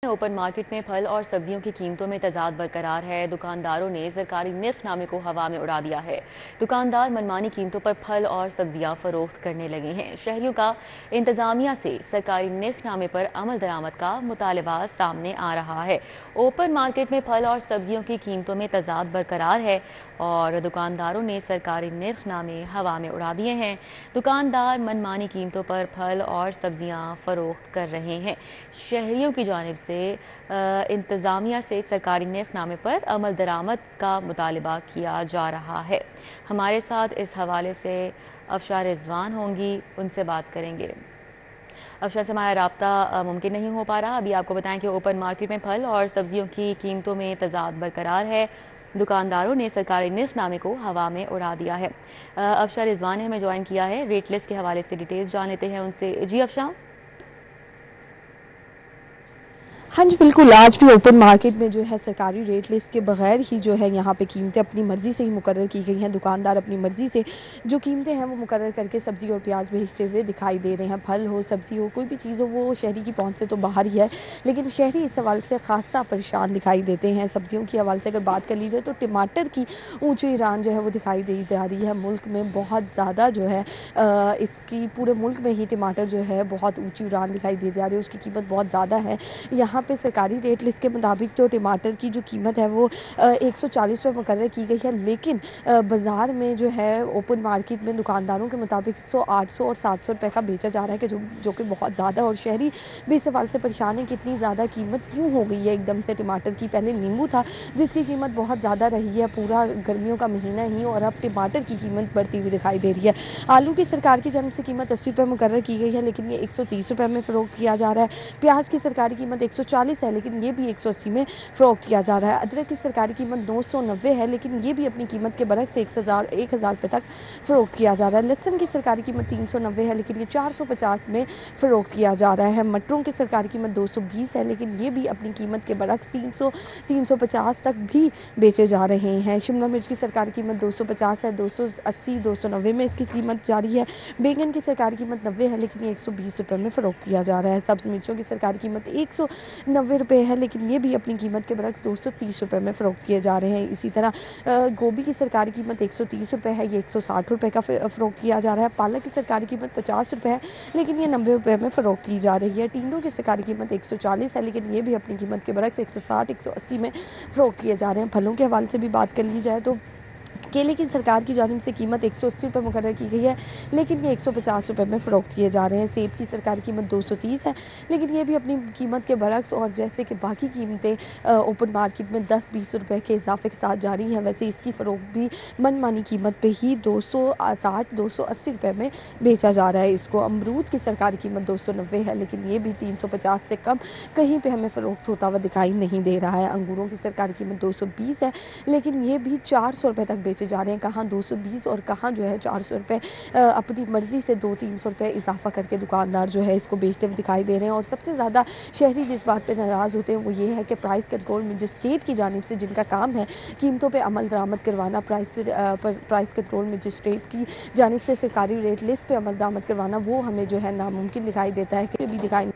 Open market में फल और सब्जियों की कीमतों में तजाद बरकरार है। दुकानदारों ने सरकारी निर्खनामे को हवा में उड़ा दिया है। दुकानदार मनमानी कीमतों पर फल और सब्जियां फरोख्त करने लगे हैं। शहरियों का इंतजामिया से सरकारी निर्खनामे पर अमल दरामद का मुतालबा सामने आ रहा है। ओपन मार्केट में फल और सब्जियों की कीमतों में तजाद बरकरार है और दुकानदारों ने सरकारी निर्खनामे हवा में उड़ा दिए हैं। दुकानदार मनमानी कीमतों पर फल और सब्जियां फरोख्त कर रहे हैं। शहरियों की जानिब से इंतज़ामिया से सरकारी निर्खनामे पर अमल दरामद का मुतालबा किया जा रहा है। हमारे साथ इस हवाले से अफशार रिजवान होंगी, उनसे बात करेंगे। अफशार से हमारा रब्ता मुमकिन नहीं हो पा रहा। अभी आपको बताएं कि ओपन मार्केट में फल और सब्जियों की कीमतों में तजाद बरकरार है। दुकानदारों ने सरकारी निर्खनामे को हवा में उड़ा दिया है। अफशार रिजवान ने हमें ज्वाइन किया है। रेट लिस्ट के हवाले से डिटेल्स जान लेते हैं उनसे। जी अफशार। हाँ जी, बिल्कुल। आज भी ओपन मार्केट में जो है सरकारी रेट लिस्ट के बगैर ही जो है यहाँ पे कीमतें अपनी मर्ज़ी से ही मुकर्रर की गई हैं। दुकानदार अपनी मर्ज़ी से जो कीमतें हैं वो मुकर्रर करके सब्ज़ी और प्याज बेचते हुए दिखाई दे रहे हैं। फल हो, सब्ज़ी हो, कोई भी चीज़ हो, वो शहरी की पहुँच से तो बाहर ही है, लेकिन शहरी इस हवाले से ख़ासा परेशान दिखाई देते हैं। सब्ज़ियों की हवाले से अगर बात कर ली जाए तो टमाटर की ऊँची ईरान जो है वो दिखाई दी जा रही है। मुल्क में बहुत ज़्यादा जो है इसकी पूरे मुल्क में ही टमाटर जो है बहुत ऊँची ईरान दिखाई दी जा रही है, उसकी कीमत बहुत ज़्यादा है। यहाँ पे सरकारी रेट लिस्ट के मुताबिक तो टमाटर की जो कीमत है वो 140 रुपये मुकर्रर की गई है, लेकिन बाज़ार में जो है ओपन मार्केट में दुकानदारों के मुताबिक 100, 800 और 700 रुपये का बेचा जा रहा है, कि जो कि बहुत ज़्यादा। और शहरी भी इस सवाल से परेशान है कि इतनी ज़्यादा कीमत क्यों हो गई है एकदम से टमाटर की। पहले नींबू था जिसकी कीमत बहुत ज़्यादा रही है पूरा गर्मियों का महीना ही, और अब टमाटर की कीमत बढ़ती हुई दिखाई दे रही है। आलू की सरकार की जानिब से कीमत 80 रुपये मुकर्रर की गई है, लेकिन ये 130 रुपये में फ़रोख्त किया जा रहा है। प्याज की सरकारी कीमत 140 है, लेकिन ये भी 180 में फ़रोख्त किया जा रहा है। अदरक की सरकारी कीमत 990 है, लेकिन ये भी अपनी कीमत के बरक्स 1000 रुपये तक फ़रोख्त किया जा रहा है। लहसुन की सरकारी कीमत 390 है, लेकिन ये 450 में फ़रोख्त किया जा रहा है। मटरों की सरकारी कीमत 220 है, लेकिन ये भी अपनी कीमत के बरक्स 350 तक भी बेचे जा रहे हैं। शिमला मिर्च की सरकारी कीमत 250 है, 280, 290 में इसकी कीमत जारी है। बैंगन की सरकारी कीमत 90 है, लेकिन ये 120 रुपये में फ़रोख्त किया जा रहा है। सब्ज़ मिर्चों की सरकारी कीमत 190 रुपये है, लेकिन ये भी अपनी कीमत के बरक्स 230 रुपये में फ़रोख्त किए जा रहे हैं। इसी तरह गोभी की सरकारी कीमत 130 रुपये है, ये 160 रुपये का फ़रोख्त किया जा रहा है। पालक की सरकारी कीमत 50 रुपये है, लेकिन ये 90 रुपये में फ़रोख्त की जा रही है। टिंडों की सरकारी कीमत 140 है, लेकिन ये भी अपनी कीमत के बरक्स 160, 180 में फ़रोख्त किए जा रहे हैं। फलों के हवाले से भी बात कर ली जाए तो केले की सरकार की जानिब से कीमत 180 रुपये मुकर्रर की गई है, लेकिन ये 150 रुपये में फ़रोख्त किए जा रहे हैं। सेब की सरकारी कीमत 230 है, लेकिन ये भी अपनी कीमत के बरक्स, और जैसे कि बाकी कीमतें ओपन मार्केट में 10-20 रुपये के इजाफे के साथ जारी हैं, वैसे इसकी फ़रोख्त भी मनमानी कीमत पे ही 260, 280 रुपये में बेचा जा रहा है इसको। अमरूद की सरकारी कीमत 290 है, लेकिन ये भी 350 से कम कहीं पे हमें फ़रोख्त होता हुआ दिखाई नहीं दे रहा है। अंगूरों की सरकारी कीमत 220 है, लेकिन ये भी 400 रुपये तक बेचे जा रहे हैं। कहाँ 220 और कहाँ जो है 400 रुपये अपनी मर्ज़ी से 200-300 रुपये इजाफा करके दुकानदार जो है इसको बेचते हुए दिखाई दे रहे हैं। और सबसे ज़्यादा शहरी जिस बात पे नाराज़ होते हैं वो ये है कि प्राइस कंट्रोल मजिस्ट्रेट की जानिब से, जिनका काम है कीमतों पे अमल दरामद करवाना, प्राइस कंट्रोल मजिस्ट्रेट की जानिब से सरकारी रेट लिस्ट पे अमल दरामद करवाना, वो हमें जो है नामुमकिन दिखाई देता है, कि भी दिखाई